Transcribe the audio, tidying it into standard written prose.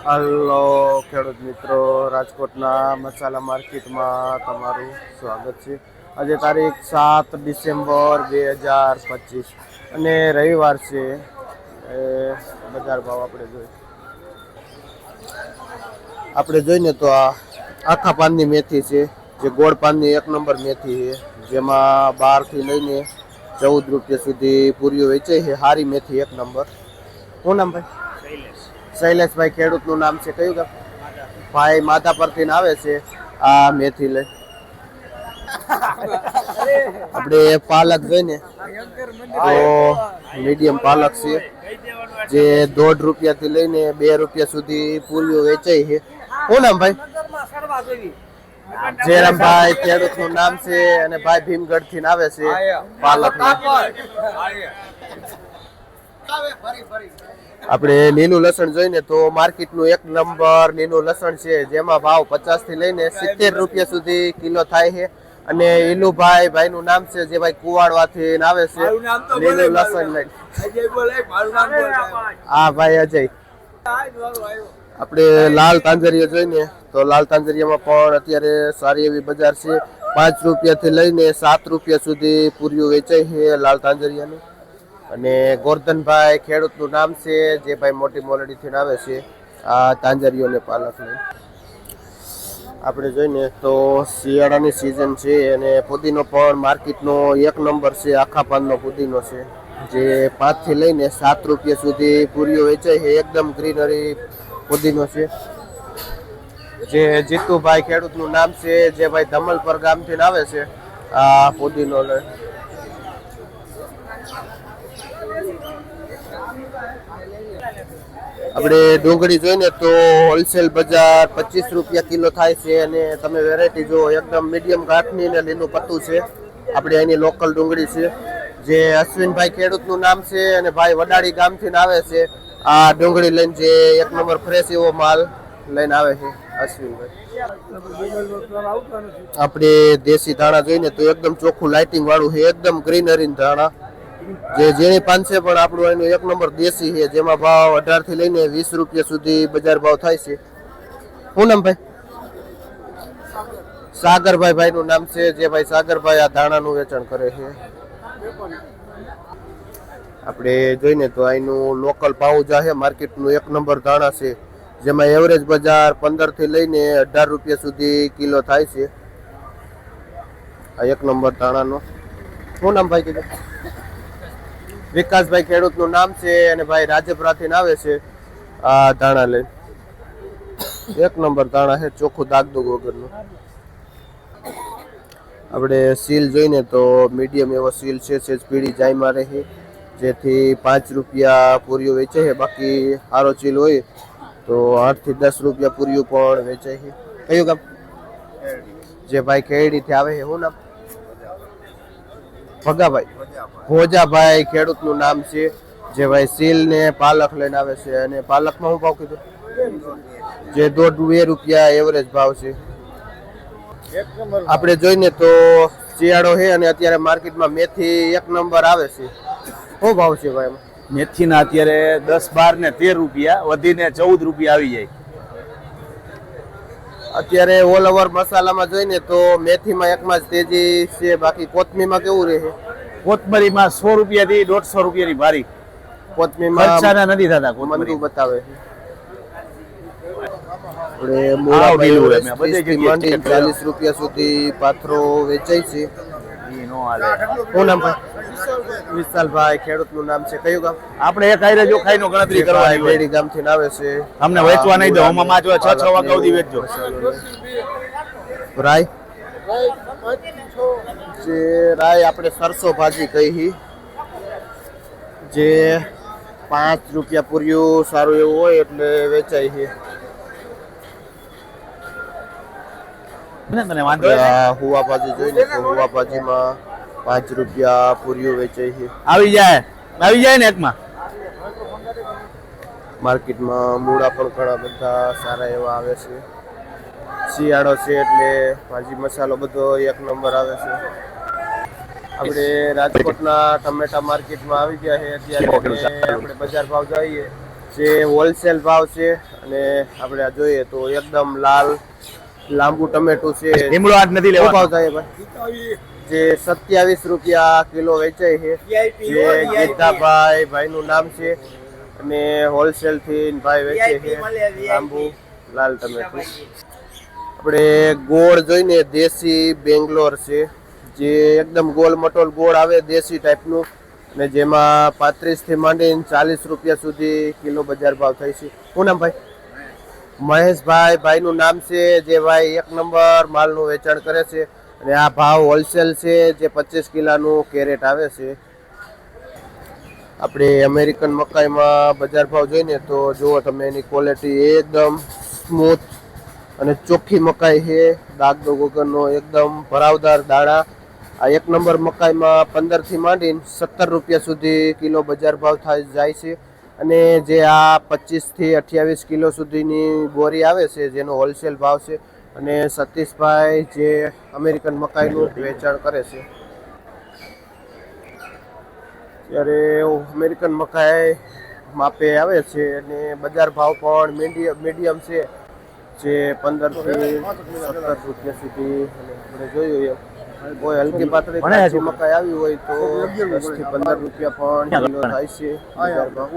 Hello ખેડૂત મિત્રો, રાજકોટના મસાલા માર્કેટમાં તમારું સ્વાગત છે. આજે તારીખ 7 ડિસેમ્બર 2025 અને રવિવાર છે. બજાર ભાવ આપણે જોઈને તો આ આખા પાનની મેથી છે, જે ગોળ પાનની 1 નંબર મેથી છે, જેમાં 12 થી લઈને 14 રૂપિયા સુધી પૂરીઓ વેચાય છે. હારી મેથી 1 નંબર. શું નામ ભાઈ? શૈલેષભાઈ. ખેડૂતનું નામ છે કયું ગામ? ભાઈ માથા પરથી આવે છે આ મેથી લઈ. આપણે પાલક જોઈને તો મીડિયમ પાલક છે, જે 1.5 રૂપિયાથી લઈને 2 રૂપિયા સુધી પૂરીઓ વેચાય છે. શું નામ ભાઈ? જયરામભાઈ. ખેડૂતનું નામ છે અને ભાઈ ભીમગઢ થી આવે છે પાલક. આપણે લીલું લસણ જોઈને તો માર્કેટનું 1 નંબર લીલું લસણ છે, જેમાં ભાવ 50 થી લઈને 70 રૂપિયા સુધી કિલો થાય છે. અને ઈલુભાઈ ભાઈનું નામ છે, જે ભાઈ કુવાડવાથી આવે છે લીલું લસણ લઈને. હા ભાઈ અજય. આપણે લાલ તાંજરિયા જોઈને તો લાલ તાંજરિયામાં પણ અત્યારે સારી એવી બજાર છે. 5 રૂપિયાથી લઈને 7 રૂપિયા સુધી પૂરીઓ વેચાય છે લાલ તાંજરિયાનું. અને ગોરધનભાઈ ખેડૂતનું નામ છે, જે ભાઈ મોટી મોલડીથી આવે છે આ તાંજરીઓ ને પાલક લઈ. આપણે જોઈને તો શિયાળાની સિઝન છે અને પુદીનો પણ માર્કેટનો 1 નંબર છે. આખા પાનનો પુદીનો છે, જે 5 થી લઈને 7 રૂપિયા સુધી પૂરીઓ વેચાય છે. એકદમ ગ્રીનરી પુદીનો છે. જે જીતુભાઈ ખેડૂતનું નામ છે, જે ભાઈ ધમલપર ગામથી આવે છે આ પુદીનો લઈ. આપણે ડુંગળી જોઈને તો હોલસેલ બજાર 25 રૂપિયા કિલો થાય છે. અને તમે વેરાયટી જો એકદમ મીડિયમ ગાંઠની ને લીલું પત્તું છે. આપણે એની લોકલ ડુંગળી છે, જે અશ્વિનભાઈ ખેડૂતનું નામ છે અને ભાઈ વડાળી ગામથી આવે છે આ ડુંગળી લઈને, જે 1 નંબર ફ્રેશ એવો માલ લઈને આવે છે અશ્વિનભાઈ. આપણે દેશી ધાણા જોઈને તો એકદમ ચોખ્ખું લાઇટિંગ વાળું છે, એકદમ ગ્રીનરી ધાણા, જે જેની પાસે પણ આપણું એનું 1 નંબર દેશી છે, જેમાં ભાવ 18 થી લઈને 20 રૂપિયા સુધી બજાર ભાવ થાય છે. શું નામ ભાઈ? સાગરભાઈ ભાઈનું નામ છે, જે ભાઈ સાગરભાઈ આ ધાણાનું વેચાણ કરે છે. આપણે જોઈને તો અહીંનું લોકલ પાઉજા છે, માર્કેટનું 1 નંબર ધાણા છે, જેમાં એવરેજ બજાર 15 થી લઈને 18 રૂપિયા સુધી કિલો થાય છે આ 1 નંબર ધાણાનો. શું નામ ભાઈ કીધું? વિકાસભાઈ ખેડૂતનું નામ છે અને ભાઈ રાજપરાથી આવે છે આ ધાણા લઈ. 1 નંબર ધાણા છે, ચોખ્ખું દાગદુગ વગરનું. આપણે સીલ જોઈને તો મીડિયમ એવો સીલ છે, સેજ પીળી જાયમાં રહે, જેથી 5 રૂપિયા પૂરીઓ વેચાય છે. બાકી સારો ચીલ હોય તો 8 થી 10 રૂપિયા પૂરીઓ પણ વેચાય છે. કયું ગામ? જે ભાઈ ખેડીથી આવે છે. શું નામ? ભગાભાઈ. ભોજાભાઈ ખેડૂતનું નામ છે, જે ભાઈ સીલ ને પાલક લઈને આવે છે. અને પાલકમાં શું ભાવ કીધું? જે 1.5 રૂપિયા એવરેજ ભાવ છે. આપણે જોઈને તો શિયાળો છે અને અત્યારે માર્કેટમાં મેથી 1 નંબર આવે છે. શું ભાવ છે ભાઈ એમાં? મેથીના અત્યારે 10, 12 ને 13 રૂપિયા, વધીને 14 રૂપિયા આવી જાય. અત્યારે ઓલ ઓવર મસાલામાં જોઈને તો મેથીમાં એકમાં જ તેજી છે. બાકી કોથમીમાં કેવું રહે? કોથમરીમાં 100 રૂપિયાથી 150 રૂપિયાની ભારી. કોથમીમાં ખર્ચાના નથી થતા. મંદુ બતાવે છે. આપણે 40 રૂપિયા સુધી પાથરો વેચાય છે. શું નામ ભાઈ? વિશાલભાઈ ખેડૂતનું નામ છે. કયું ગામ? આપણે એક આયરે જો ખાઈનો ગણતરી કરવા આવી બેડી ગામથી આવે છે. અમને વેચવા નહીં દો, હમણાં માં 6 વાગ્યા સુધી વેચજો. રાય જે રાય આપણે સરસો ભાજી કહી, જે 5 રૂપિયા પૂર્યું સારું એવું હોય એટલે વેચાય છે. હુવા ભાજી જોઈને તો હુવા ભાજીમાં 5 રૂપિયા પૂર્યું વેચાય છે. આવી જાય ને એકમાં. માર્કેટમાં મૂળા પણ ઘણા બધા સારા એવા આવે છે. શિયાળો છે એટલે ભાજી મસાલો બધો 1 નંબર આવે છે. આપણે રાજકોટના ટમેટા માર્કેટમાં આવી ગયા છે. અત્યારે આપણે બજાર ભાવ જોઈએ જે હોલસેલ ભાવ છે. અને આપણે આ જોઈએ તો એકદમ લાંબુ ટમેટું છે. લીમડો આજ નથી શું લેવાનો. ભાવ થાય ભાઈ? જે 27 રૂપિયા કિલો વેચાય છે. જે ગીતાભાઈનું નામ છે અને હોલસેલ થી ભાઈ વેચે છે લાંબુ લાલ ટમેટું. આપણે ગોળ જોઈને દેશી બેંગ્લોર છે, જે એકદમ ગોલ મટોલ ગોળ આવે દેશી ટાઈપનું, અને જેમાં 35 થી માંડીને 40 રૂપિયા સુધી કિલો બજાર ભાવ થાય છે. શું નામ ભાઈ? મહેશભાઈનું નામ છે, જે ભાઈ એક નંબર માલનું વેચાણ કરે છે. અને આ ભાવ હોલસેલ છે, જે 25 કિલોનું કેરેટ આવે છે. આપણે અમેરિકન મકાઈમાં બજાર ભાવ જોઈને તો જુઓ તમે, એની ક્વોલિટી એકદમ સ્મૂથ અને ચોખ્ખી મકાઈ છે, દાગ વગરનો એકદમ ભરાવદાર દાણા. આ એક નંબર મકાઈમાં 15 થી માંડીને 17 રૂપિયા સુધી કિલો બજાર ભાવ જાય છે. અને જે આ 25 થી 28 કિલો સુધીની બોરી આવે છે, જેનો હોલસેલ ભાવ છે. અને સતીશભાઈ જે અમેરિકન મકાઈનું વેચાણ કરે છે. ત્યારે અમેરિકન મકાઈ માપે આવે છે અને બજાર ભાવ પણ મીડિયમ છે, જે 15 થી 17 રૂપિયા સુધી. આપણે જોયું એમ કોઈ હલકી પાતળી કાચી મકાઈ આવી હોય તો 10 થી 15 રૂપિયા પણ કિલો થાય છે બજાર ભાવ.